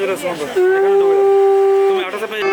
তুমি আঠাশে পেয়ে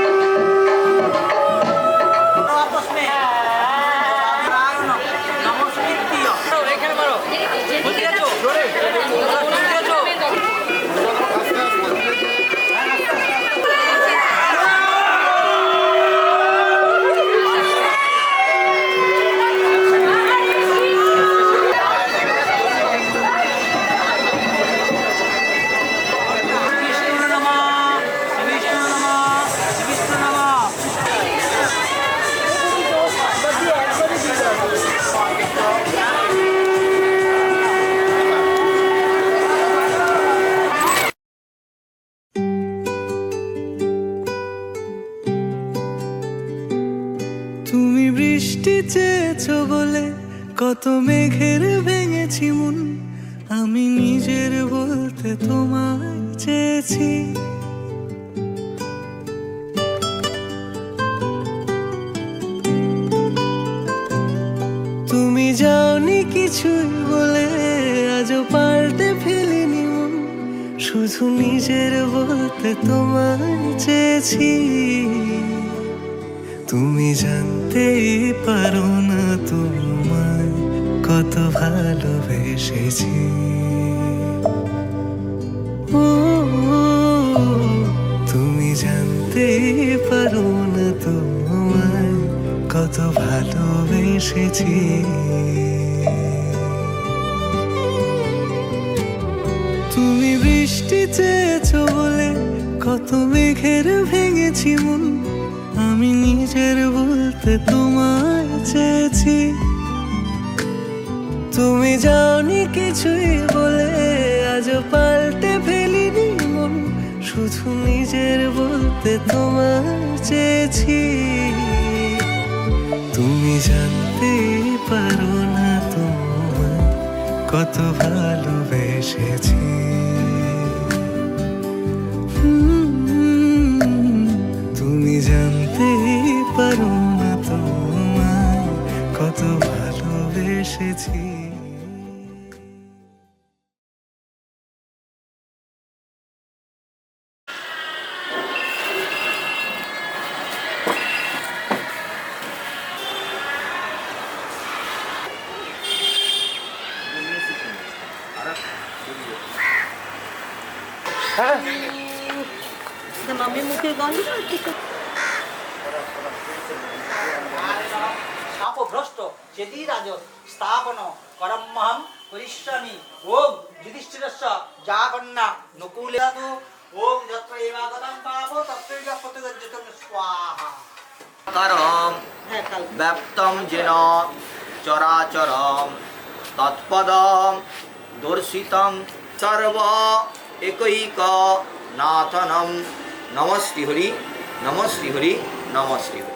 তুমি বৃষ্টি চেয়েছো বলে কত মেঘের ভেঙেছি মন, আমি নিজের বলতে তোমায় চেয়েছি। তুমি যাওনি কিছুই বলে আজও পাল্টে ফেলিনি মন, শুধু নিজের বলতে তোমায় চেয়েছি। তুমি জানতেই পারো না তোমায় কত ভালোবেসেছি। ও তুমি জানতেই পারো না তোমায় কত ভালোবেসেছি। তুমি বৃষ্টি চেয়েছো বলে কত মেঘের ভেঙেছি মন, আমি নিজের বলতে তোমায় চেয়েছি। তুমি যাওনি কিছুই বলে আজও পাল্টে ফেলিনি মন, শুধু নিজের বলতে তোমায় চেয়েছি। তুমি জানতে পারো না তোমায় কত ভালোবেসেছি। তুমি জানতে পারো না তোমায় কত ভালোবেসেছি। মামি মুখে গন্ধ শাপভ্রষ্ট চেতিরাজ স্থাপন করমহম করিষ্যামি। ওম যুধিষ্ঠিরস্য যা কন্যা নকুলাদু। ওম যত্র এবাগতং পাপো তত্রৈব প্রতিগজ্যতং স্বাহা। করম ব্যপ্তম যেন চরাচরম তৎপদম দর্শিতম সর্ব একৈক নাথনম। নম শ্রীহরি নম শ্রীহরি নম শ্রীহরি।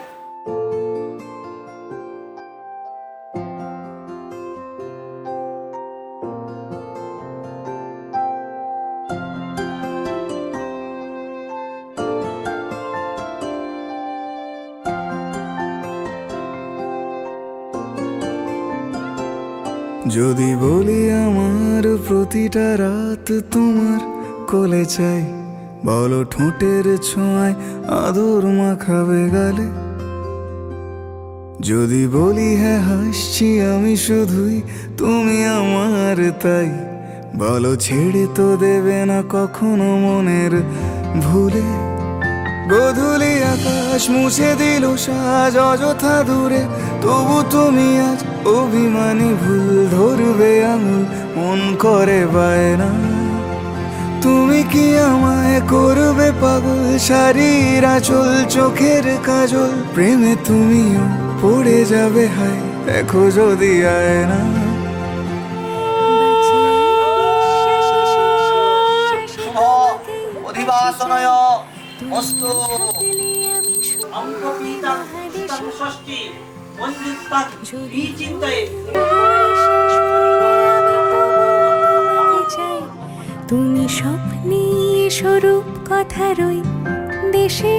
যদি বলি আমার প্রতিটা রাত তোমার কোলে চাই, বলো ঠোঁটের ছোঁয়ায় আদর মাখাবে গালে। যদি বলি হ্যাঁ হাসছি আমি শুধুই তুমি আমার তাই, বলো ছেড়ে তো দেবে না কখনো মনের ভুলে। গোধূলি আকাশ মুছে দিল সাজ অযথা দূরে, তবু তুমি আজ অভিমানী ভুল ধরবে আঙুল মন করে বায়না। তুমি কি আমায় করবে পাগল, শাড়ির আঁচল চোখের কাজল, প্রেমে তুমিও পড়ে যাবে হায় দেখো যদি আয়না। শুভ অধিবাসনয় অস্তু। অঙ্গপীতাং শীতং ষষ্ঠী মঞ্জুত্তাং বিচিন্তয়ে। তুমি স্বপ্নে স্বরূপ কথারই দেশে।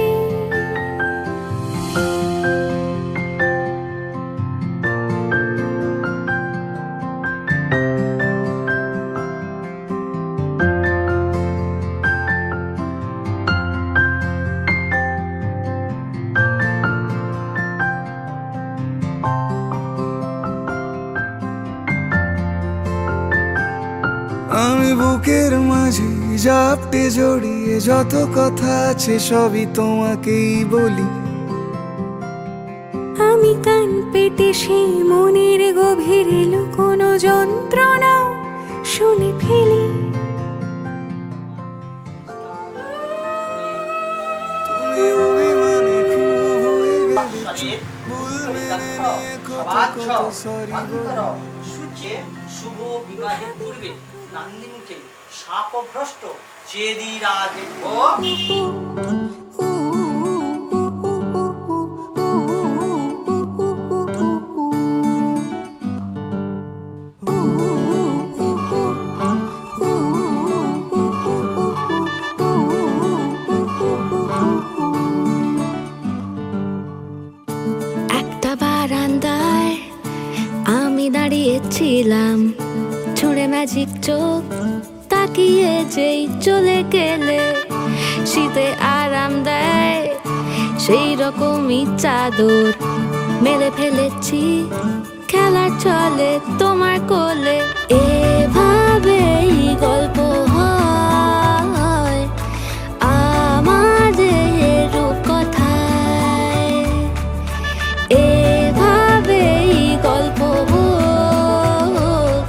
আমি বুকের মাঝে জাপটে জড়িয়ে যত কথা আছে সবই তোমাকেই বলি। আমি কান পেতে সেই মনের গভীরে লুকোনো যন্ত্রণা শুনে ফেলি। তুমি অভিমানে খুব হয়ে গেলে, শরীর ভুল মেনে পরিত্যক্ত, নিয়ে কত সবাচ্য, কত সরি অন্তর, সূর্যে শুভ বিবাহের পূর্বে নান্দিমুখে শাপভ্রষ্ট চেদিরাজ ও একটা বারান্দায় আমি দাঁড়িয়েছিলাম, ছুঁড়ে ম্যাজিক চোখ তাকিয়ে যেই চলে গেলে, শীতে আরাম দেয় সেই রকমই চাদর মেলে ফেলেছি, খেলা চলে তোমার কোলে। এভাবেই গল্প হয় আমাদের রূপকথায়, এভাবেই গল্প হোক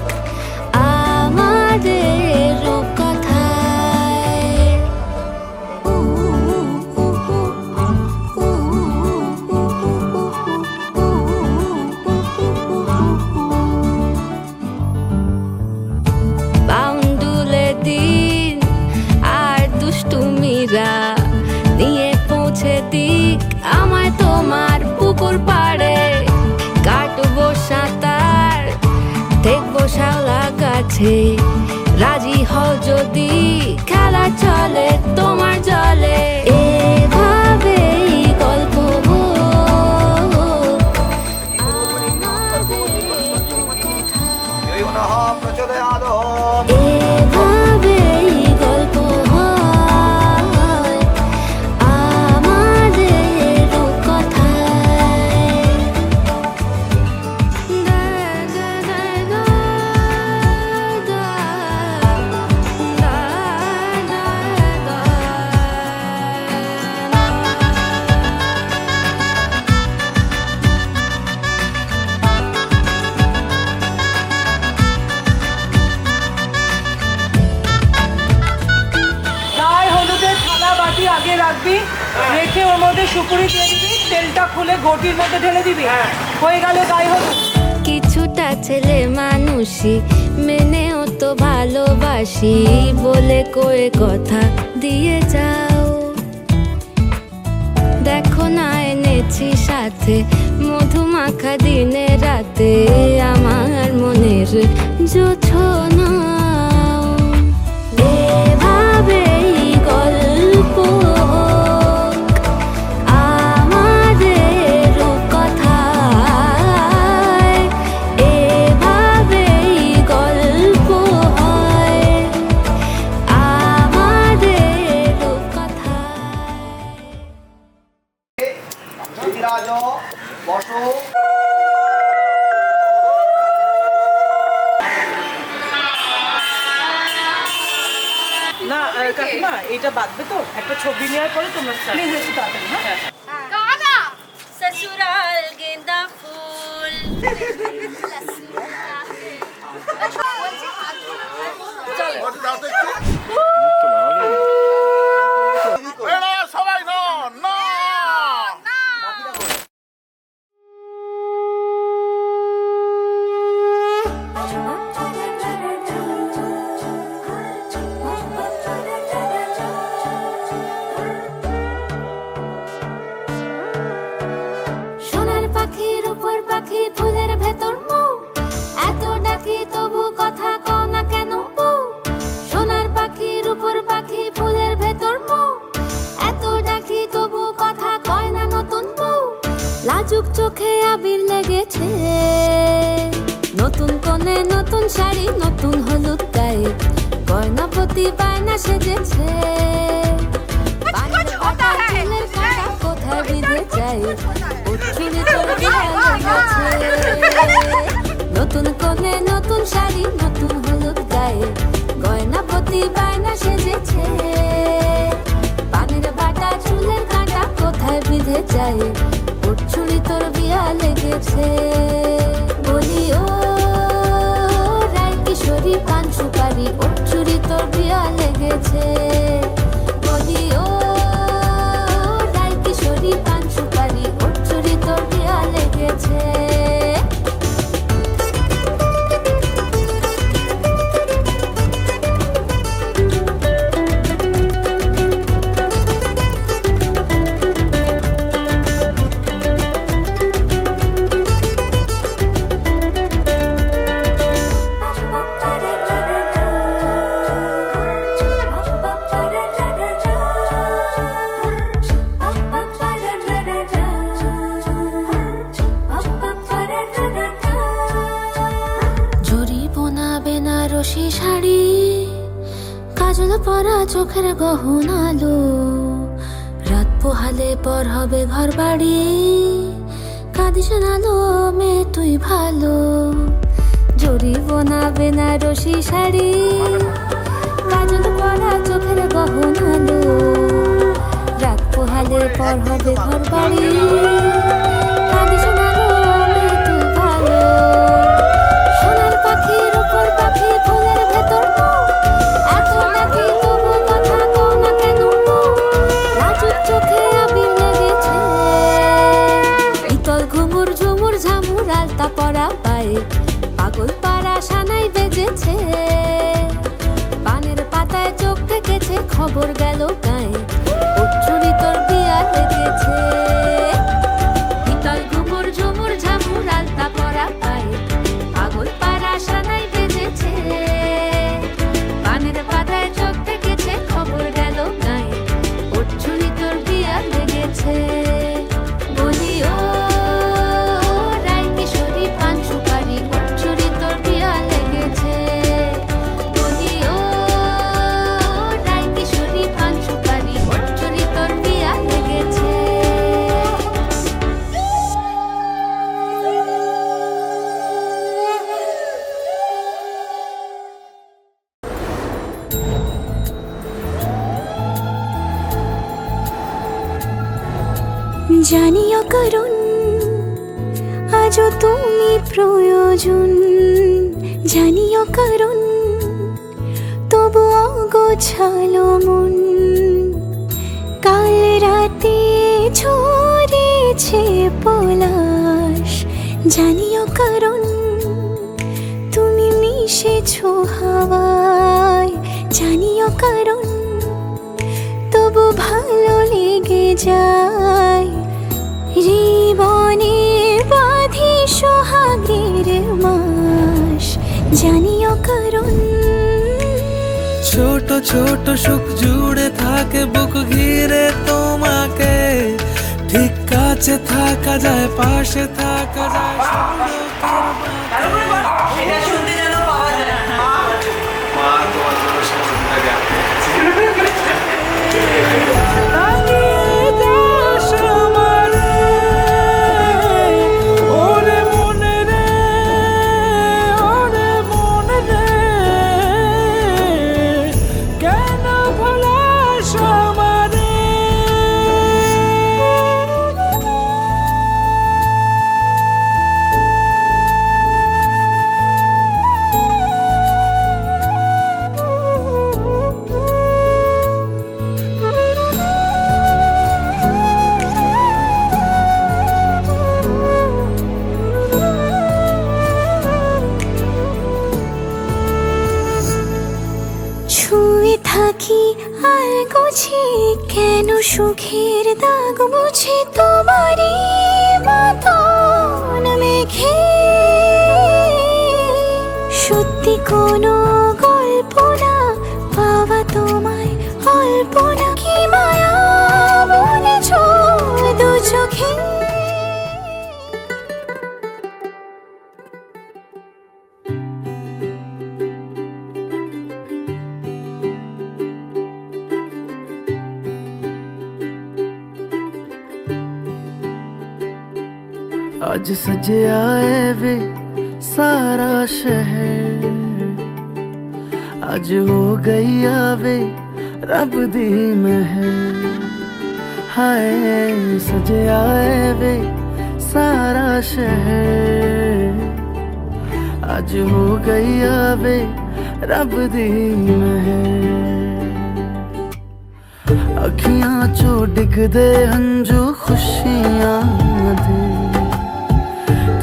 আমাদের রূপকথায়। বাউন্ডুলে দিন আর দুষ্টুমিরা নিয়ে পৌঁছে দিক আমায় তোমার পুকুর পাড়ে, কাটবো সাঁতার দেখবো শাওলা গাছে, রাজি হও যদি খেলা চলে তোমার জলে। এভাবেই গল্প হোক আমাদের রূপকথায়। জয় নঃ প্রচোদয়াৎ। এভাবেই গল্প হয় আমাদের রূপকথায়। দা দা দা দা দা দা দা দা। গায়ে হলুদের থালা বাটি আগে রাখবি, রেখে ওর মধ্যে সুপুরি দিয়ে দিবি, তেলটা খুলে ঘটির মধ্যে ঢেলে দিবি, হয়ে গেল গায়ে হলুদ। কিছুটা ছেলে মানুষই মেনেও তো ভালোবাসি, বলে কয়ে কথা দিয়ে যাও। দেখো না এনেছি সাথে মধুমাখা দিনে রাতে আমার মনের জোছনা। এভাবেই গল্প হোক আমাদের রূপকথায়, এভাবেই গল্প হয় আমাদের রূপকথায়। চেদিরাজ বসো। না কাকিমা এটা বাঁধবে তো, একটা ছবি নেওয়ার পরে তোমরা প্লিজ একটু তাড়াতাড়ি। হ্যাঁ गाना ससुराल गेंदा फूल সোনার পাখির উপর পাখি ফুলের ভেতর মৌ, এত ডাকি তবু কথা কও না কেন বউ। সোনার পাখির উপর পাখি ফুলের ভেতর মৌ, এত ডাকি তবু কথা কয় না নতুন বউ। লাজুক চোখে আবির লেগেছে, নতুন কোণে নতুন শাড়ি নতুন হলুদ গায়ে, গয়না প্রতি বায়না সেজেছে। ফুলের কাঁটা কোথায় বিঁধে যায়, উচ্ছুরি তোর বিড়াল গেছে। নতুন কোণে নতুন শাড়ি নতুন হলুদ গায়ে, সত্যি বায়না সেজেছে। পানের বাটা চুলের কাঁটা কোথায় বিঁধে যায়, ওর চুড়ি তোর বিয়া লেগেছে। বলি ও রায় কিশোরী পান সুপারি, ওর চুড়ি তোর বিয়া লেগেছে। বলি ও রায় কিশোরী পান সুপারি, ওর চুড়ি তোর বিয়া লেগেছে। বেনারসি শাড়ি, কাজল পরা চোখের গহনালো, রাত পোহালে পর হবে ঘর বাড়ি, কাঁদিস নালো মেয়ে তুই ভালো। জরি বোনা বেনারসি শাড়ি, কাজল পরা চোখের গহনালো, রাত পোহালে পর হবে ঘর বাড়ি, কাঁদিস নালো মেয়ে তুই ভালো। সোনার পাখির উপর পাখি ফুলের ভেতর এত নাকি তবু কথা কও না কেন, রাজুর চোখে আবির লেগেছে। ইতল ঘুমুর ঝুমুর ঝামুর আলতা পরা পায়ে, পাগল পাড়া সানাই বেজেছে। পানের পাতায় চোখ থেকেছে, খবর গেল গায়ে, ওর চুড়ি তোর বিয়া লেগেছে। ইতল ঘুমুর ঝুমুর ঝামুর আলতা পরা পায়ে, পাগল পাড়া সানাই বেজেছে। পানের পাতায় চোখ থেকেছে, খবর গেল গায়ে, ওর চুড়ি তোর বিয়া লেগেছে। বলি ও রায় কিশোরী পান সুপারি, ওর চুড়ি তোর বিয়া লেগেছে। বলি ও রায় কিশোরী পান সুপারি, ওর চুড়ি তোর বিয়া লেগেছে। জানিও কারণ আজও তুমি প্রয়োজন, জানিও কারণ তবু অগোছালো মন। কাল রাতে ঝরেছে পলাশ, জানিও কারণ তুমি মিশেছো হাওয়ায়, জানিও কারণ তবু ভালো লেগে যায়। জীবনে বাঁধি সোহাগের মাস, জানিও কারণ ছোট ছোট সুখ জুড়ে থাকে বুক ঘিরে তোমাকে, ঠিক কাছে থাকা যায়, পাশে থাকা যায়। এটা শুনতে যেন পাওয়া যায়। মা তোমার জন্য সমস্ত থাকে। ছুঁয়ে থাকি আর গোছে কেন সুখের দাগ মুছে, তোমারই মতন মেঘে সত্যি কোনো গল্প না পাওয়া তোমায় অল্প না। কি মায়া বলেছ দু চোখে, आज सजया है वे सारा शहर, आज हो गई आवे रब दी महल हाय सजे आए वे सारा शहर आज हो गई आवे रब दी महल अखियां चो डिगदे हंजू खुशियां दे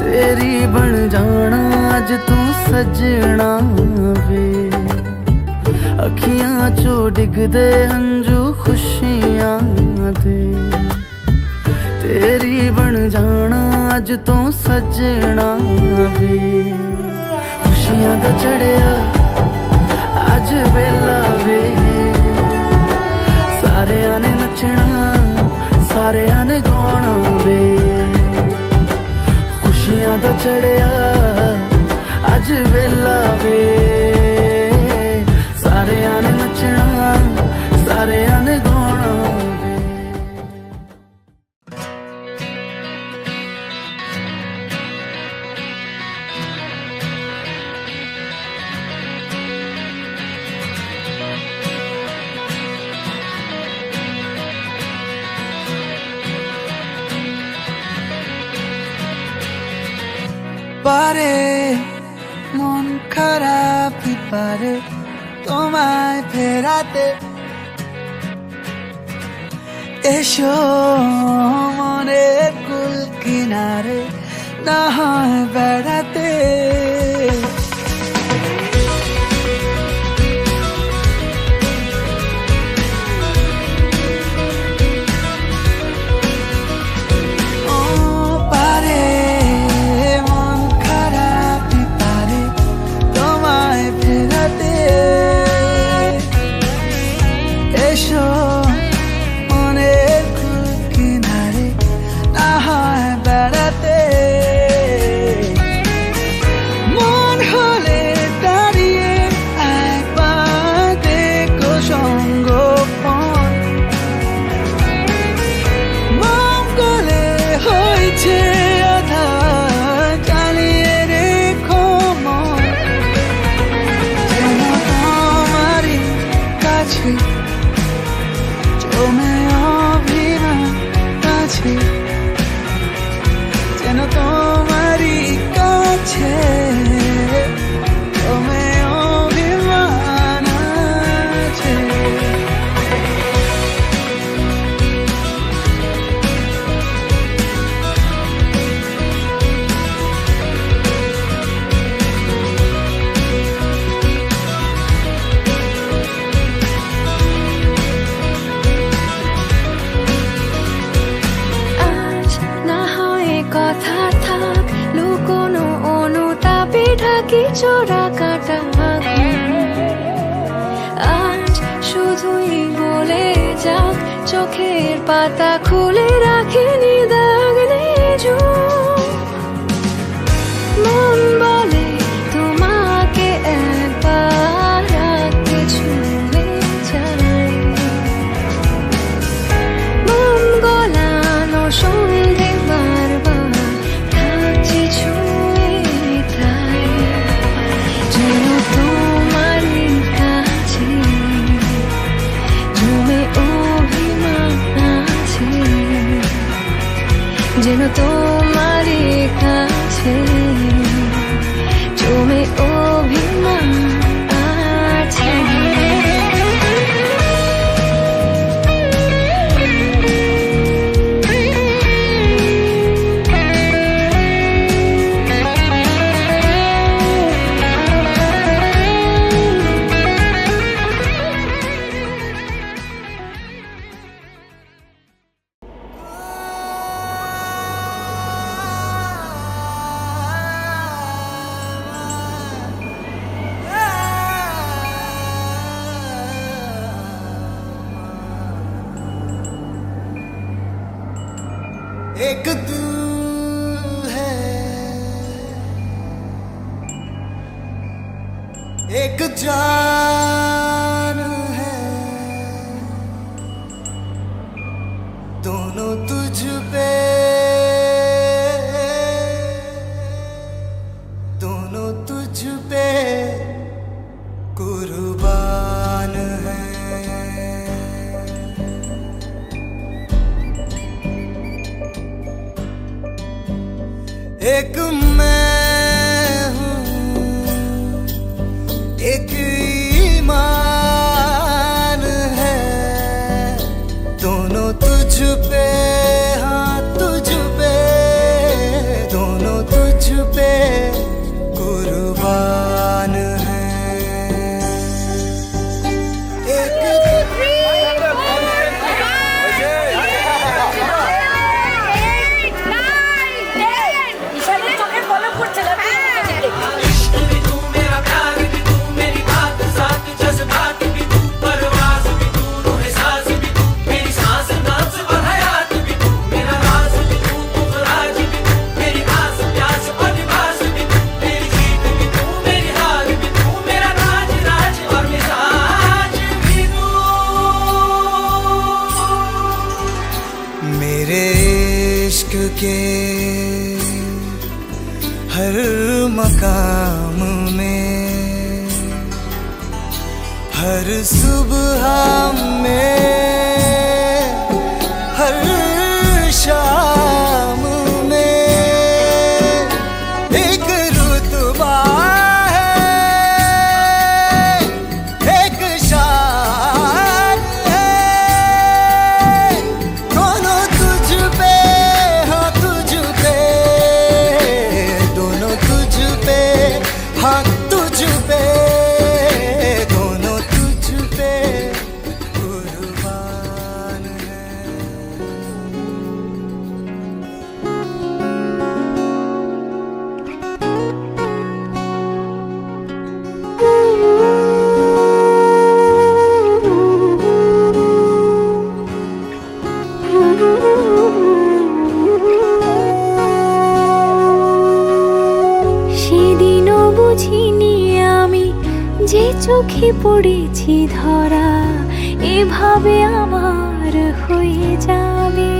तेरी बन जाना अज तू सजना वे अखियां चो डिगदे हंजू खुशियां दे तेरी बन जाना अज तू सजना वे खुशियां दा चढ़िया अज वेला वे सारेयां ने नचना सारेयां ने गाना वे खुशियां दा चढ़िया अज वेला वे सारेयां ने नचना सारेयां ने गाना वे পারে মন খারাপই পারে তোমায় ফেরাতে এসো মনের কুল কিনারে না হয় বেড়াতে চোরা কাটা আজ শুধুই বলে যাক চোখের পাতা খুলে রাখিনি দাগ নেই মন বলে তোমাকে একবার রাখতে ছুঁয়ে যাই মন গলানো সন্ধে বারবার থাকছি ছুঁয়ে তাই যেন তোমারই কাছে জমে অভিমান আছে যেন তোমারই কাছে জমে অভিমান আছে एक तू है एक जान है दोनों तुझ पे दोनों तुझ पे कुर्बान एक मैं हूँ, एक ईमान है, दोनों तुझ पे, हाँ तुझ पे, दोनों तुझ पे कुर्बान है। एक ঈশানের চোখের পলক পড়ছে না मेरे इश्क के हर मकाम में, हर सुबह में, हर शाम में एक रुतबा है, एक शान है, दोनों तुझ पे, हाँ तुझ पे, दोनों तुझ पे, हाँ तुझ पे, दोनों तुझ पे कुर्बान है। সেদিনও বুঝিনি আমি যে চোখে পড়েছি ধরা এভাবে আমার হয়ে যাবে।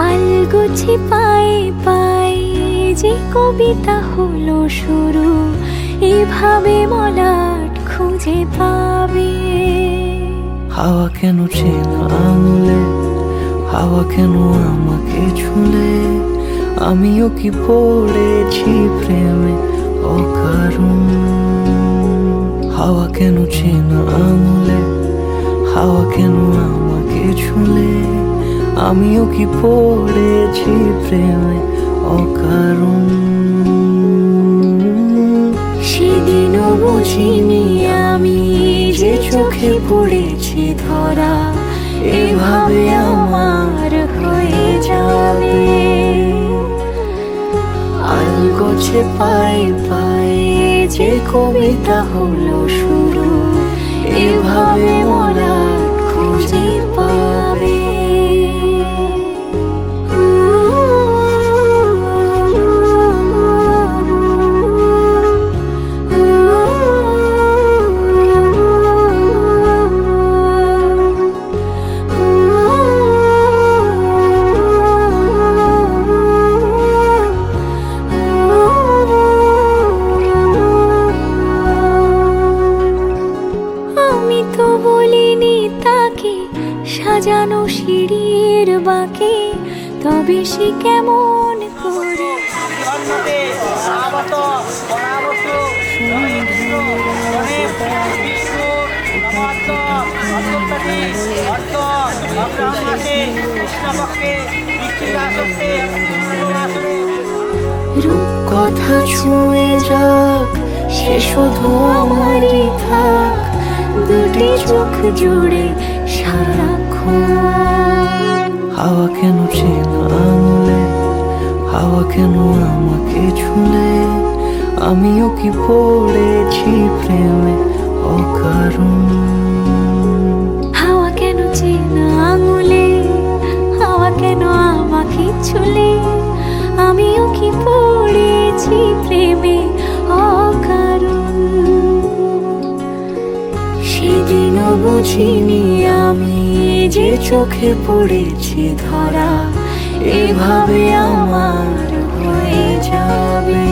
আলগোছে পায়ে পায়ে যে কবিতা হলো শুরু এভাবে মলাট খুঁজে পাবে। হাওয়া কেন চেনা আঙুলে, হাওয়া কেন আমাকে ছুলে, আমিও কি পড়েছি প্রেমে অকারণ। হাওয়া কেন চেনা আঙুলে, হাওয়া কেন আমাকে ছুলে, আমিও কি পড়েছি প্রেমে অকারণ। সেদিনও বুঝিনি আমি যে চোখে পড়েছি ধরা এভাবে আমার হয়ে যাবে। আলগোছে পায়ে পায়ে যে কবিতা হলো শুরু এভাবে মোরা খুঁজে পাবে। সাজানো সিঁড়ির বাঁকে তবে সে কেমন করে রূপকথা ছুঁয়ে যাক সে শুধু আমারই থাক দুটি চোখ জুড়ে সারাক্ষণ। হাওয়া কেন চেনা আঙুলে, হাওয়া কেন আমাকে ছুলে, আমিও কি পড়েছি প্রেমে অকারণ। হাওয়া কেন চেনা আঙুলে, হাওয়া কেন আমাকে ছুলে, আমিও কি পড়েছি প্রেমে অকারণ। সেদিনও বুঝিনি আমি যে চোখে পড়েছি ধরা এভাবে আমার হয়ে যাবে।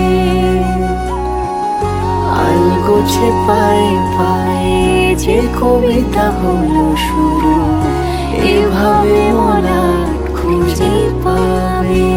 আলগোছে পায়ে পায়ে যে কবিতা হলো শুরু এভাবে মোরা খুঁজে পাবে।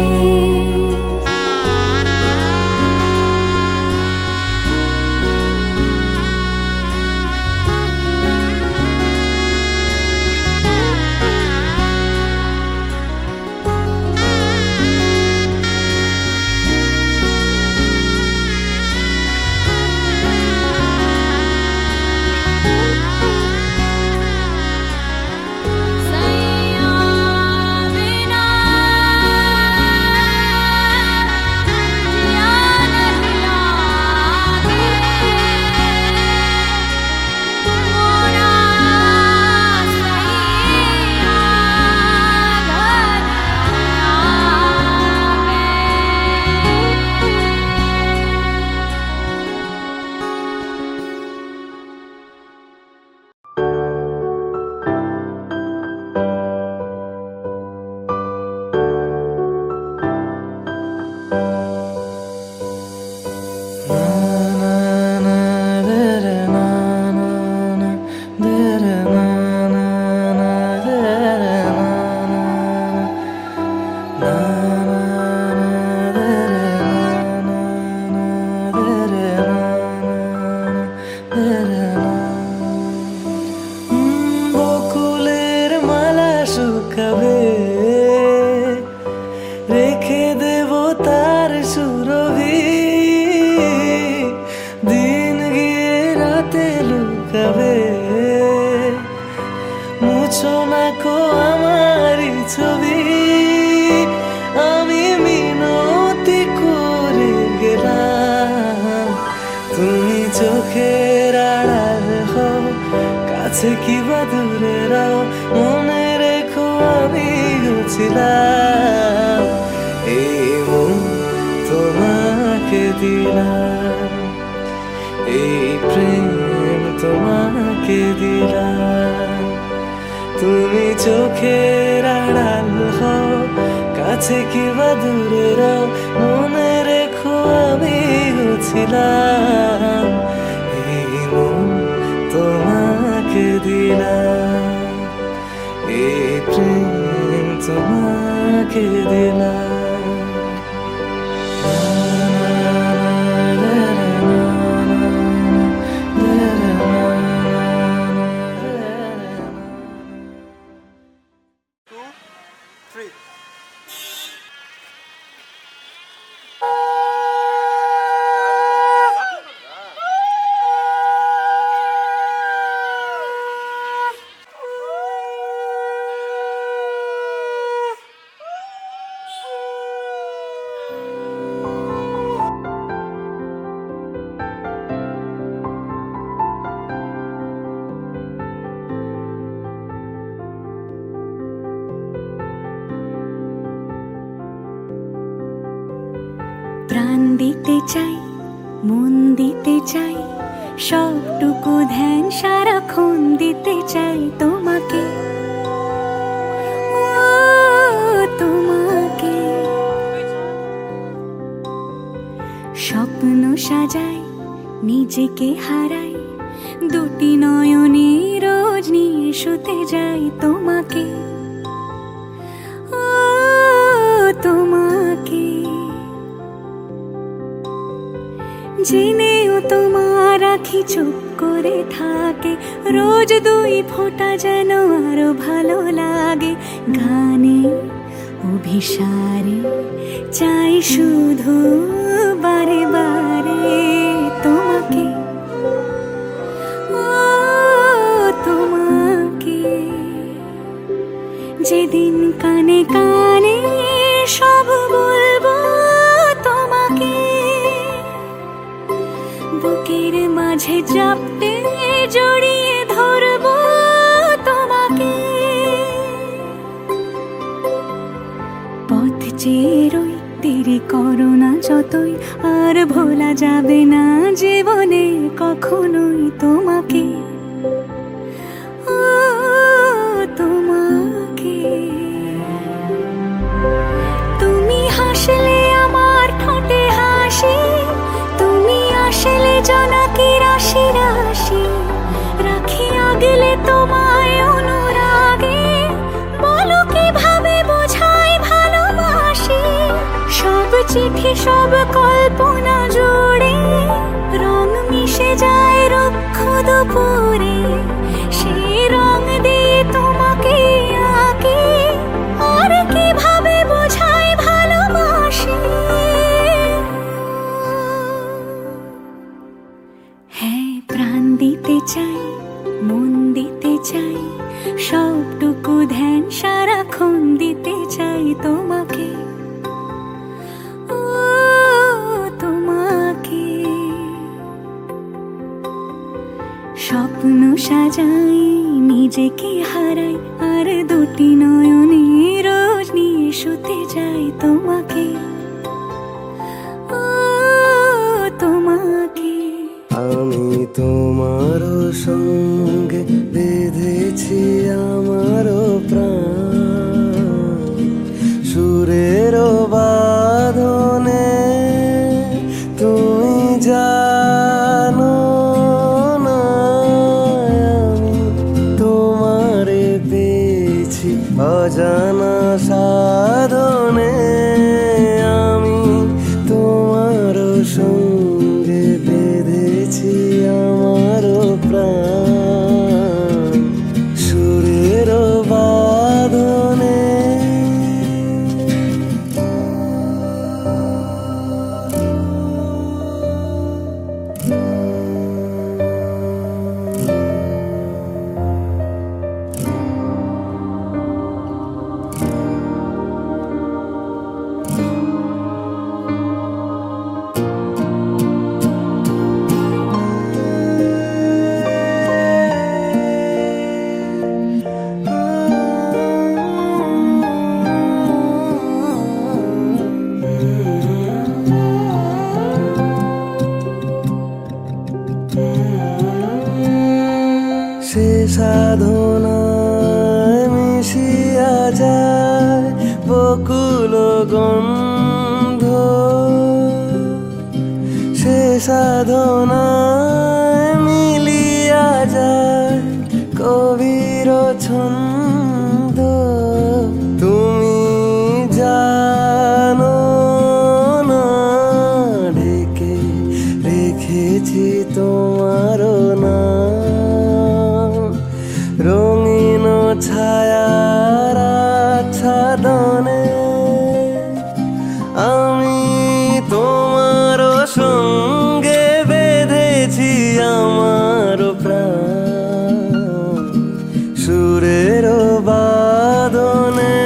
না। বকুলের মালা শুকাবে, রেখে দেব তার সুরভি, দিন গিয়ে রাতে লুকাবে, মুছো না কো আমারই ছবি। আমি মিনতি করে গেলাম, তুমি চোখের আড়াল হও, কাছে কি বা দূরে রাও, মনে রেখো আমি ছিলাম। এই মন তোমাকে দিলাম, এই প্রেম তোমাকে দিলাম। তুমি চোখের আড়াল হও, কাছে কি বা দূরে রাও, মনে রেখো আমি ছিলাম। এই মন তোমাকে দিলাম, এই প্রেম তোমাকে দিলাম। প্রাণ দিতে চাই, মন দিতে চাই, সবটুকু ধ্যান সারাক্ষণ দিতে চাই তোমাকে, ও তোমাকে। স্বপ্ন সাজাই, নিজেকে হারাই, দুটি নয়নে রোজ নিয়ে শুতে যাই তোমাকে, ও তোমাকে। জেনেও তোমার আখি চুপ করে থাকে, রোজ দুই ফোঁটা যেন আরো ভালো লাগে। গানে অভিসারে চাই শুধু বারে বারে তোমাকে, ও তোমাকে। যেদিন কানে কানে সব বলবো তোমাকে, বুকের মাঝে চাপটে জড়িয়ে ধরবো তোমাকে। পথ চেয়ে রই, দেরি করো না যতই, আর ভোলা যাবে না জীবনে কখনোই তোমাকে, ও তোমাকে। তুমি হাসলে আমার ঠোঁটে হাসি, তুমি আসলে জোনাকি রাশি রাশি, রাখি আগলে তোমায় অনুরাগে, বলো কিভাবে বোঝাই ভালোবাসি। সব চিঠি সব কল্পনা জুড়ে রং মিশে যায় রুক্ষ দুপুরে, সেই রং দিয়ে তোমাকে আঁকি, আর কিভাবে বোঝাই ভালোবাসি। হ্যাঁ, প্রাণ দিতে চাই, মন দিতে চাই, সবটুকু ধ্যান সারাক্ষণ দিতে চাই তোমাকে, ও তোমাকে। স্বপ্ন সাজাই, নিজেকে হারাই, আর দুটি নয়নে রোজ নিয়ে শুতে যাই তোমাকে, ও তোমাকে। আমি তোমার সঙ্গে বেঁধেছি আমার প্রাণ, সুরের বাঁধনে তুমি জানো না, আমি তোমারে পেয়েছি অজানা সাধনে। আমি তোমার সঙ্গে বেঁধেছি আমার প্রাণ, সে সাধনায় মিশিয়া যায় বকুল গন্ধ, সে সাধনায় মিলিয়া যায় কবির ছন্দ। তুমি জানো না ঢেকে রেখেছি তোমার নাম, রঙিন ছায়ার আচ্ছাদনে আমি তোমার সঙ্গে বেঁধেছি আমার প্রাণ সুরের বাদনে।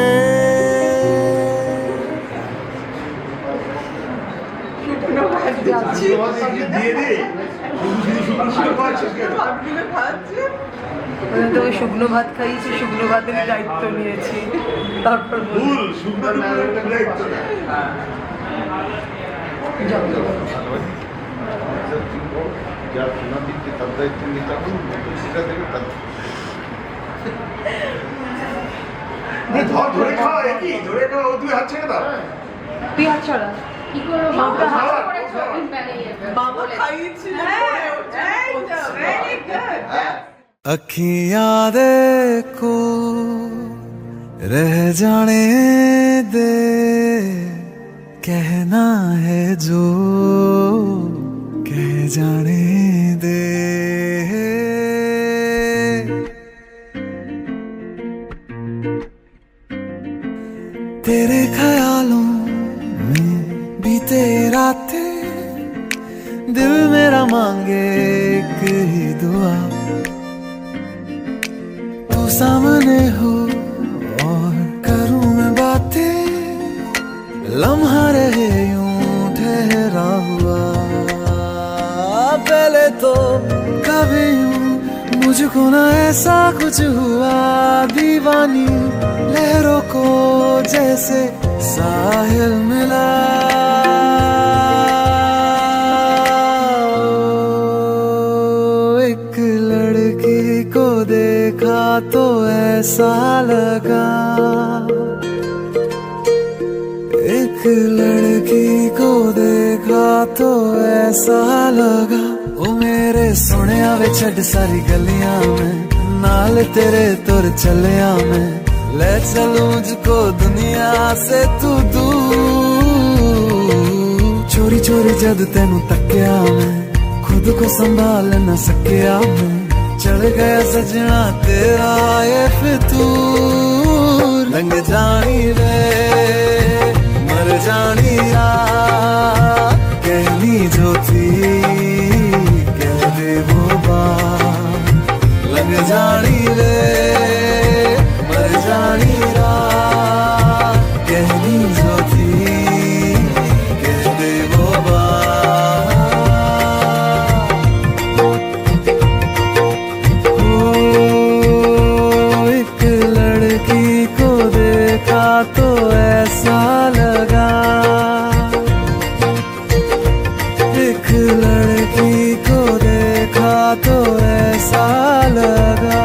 তো শুকনো ভাত খাইয়েছি, শুকনো ভাতের দায়িত্ব নিয়েছি, তারপর ধরে খাওয়া কি ধরে খাওয়া তুই হাত ছেড়ে দাও। তুই হাত ছড়া কি করবো মামা খাওয়া, করেছো বাবা খাইয়েছিল। अखियां देखो रह जाने दे, कहना है जो कह जाने दे। तेरे ख्यालों में बीते रातें, दिल मेरा मांगे एक ही दुआ, तू सामने हो और करूं मैं बातें, लम्हा रहे यूं ठहरा हुआ। पहले तो कभी यूं मुझको ना ऐसा कुछ हुआ, दीवानी लहरों को जैसे साहिल मिला। एक लड़की को देखा तो ऐसा लगा, एक लड़की को देखा तो ऐसा लगा, ओ मेरे सोनिया वे छड़ सारी गलियां में, नाल तेरे तुर चलिया मैं, ले चलूं मुझको दुनिया से तू दूर। चोरी चोरी जद तेनू तकिया मैं, खुद को संभाल न सकिया मैं, चढ़ गया सजना तेरा ये फितूर। रंग जानी रे मर जानी या, कहनी जो थी कह दे वो बात। लग जानी रे मर जानी या, कहनी जो थी कह दे वो बात। एक लड़की को देखा तो ऐसा लगा, एक लड़की को देखा तो ऐसा लगा,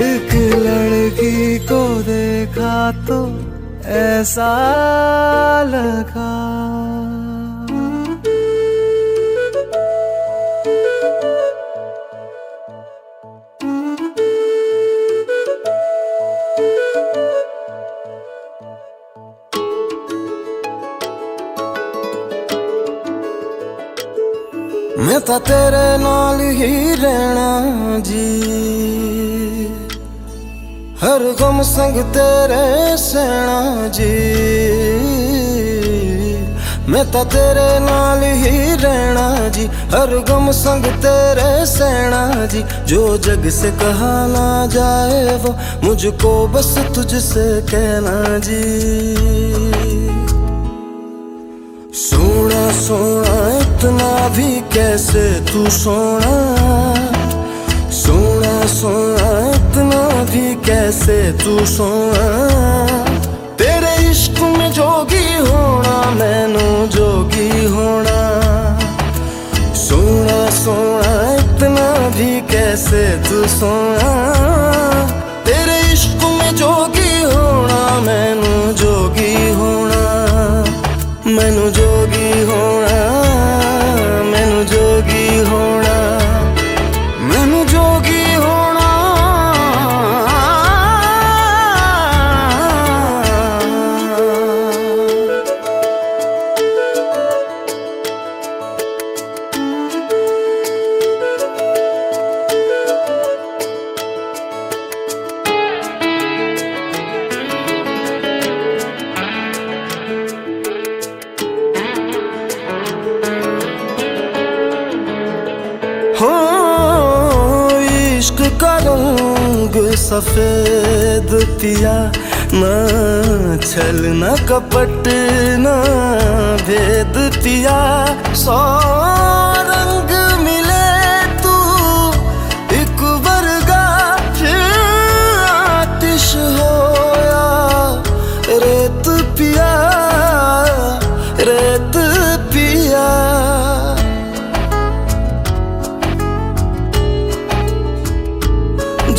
एक लड़की को देखा तो ऐसा लगा। मैं तो तेरे नाल ही रहना जी, हर गम संग तेरे सहना जी। मैं तो तेरे नाल ही रहना जी, हर गम संग तेरे सहना जी। जो जग से कहा ना जाए वो मुझको बस तुझसे कहना जी। सोना सोना इतना भी कैसे तू सोना, सोना सोना इतना भी कैसे तू सोना। तेरे इश्क में जोगी होना मैनू जोगी होना। सोना सोना इतना भी कैसे तू सोना तेरे इश्क में जोगी होना मैनू जोगी होना मैनू जोगी होना मैनू जोगी होना मैनू जोगी होना हो इश्क का रंग सफेद पिया ना छल न कपट न भेद पिया सौ रंग मिले तू एक वर्गा फिर आतिश होया रेत पिया रेत पिया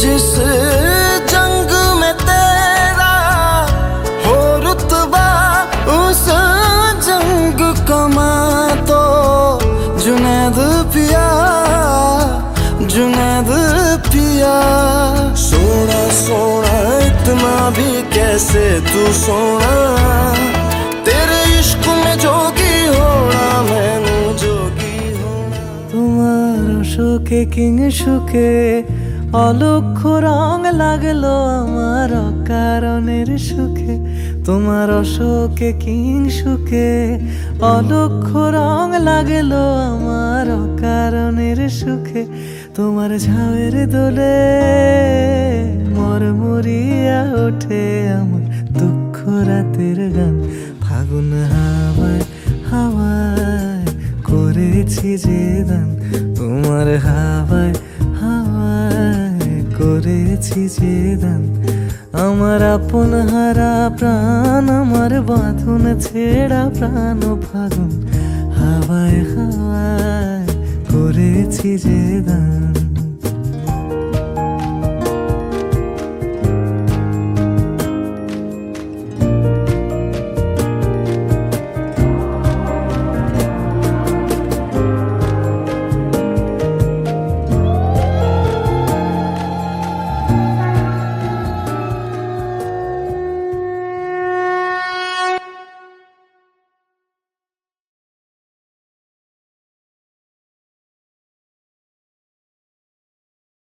जिस जंग में तेरा हो रुतबा उस जंग कमा तो जुनैद पिया जुनैद पिया सोना सोना इतना भी कैसे तू सोना तेरे इश्क में जोगी होना मैनू जोगी होना তোমার সুখে কিং সুখে অলক্ষ রং লাগলো আমার অকারণের সুখে তোমার অশোকে কিং সুখে অলক্ষ রং লাগলো আমার অকারণের সুখে তোমার ঝাউয়ের দোলে মরমরিয়া ওঠে আমার দুঃখ রাতের গান ফাগুন হাওয়ায় হাওয়ায় করেছি যে দান তোমার হাওয়ায় হাওয়ায় করেছি যে দান আমার আপন হারা প্রাণ আমার বাঁধন ছেঁড়া প্রাণ ফাগুন হাওয়ায় হাওয়ায় করেছি যে দান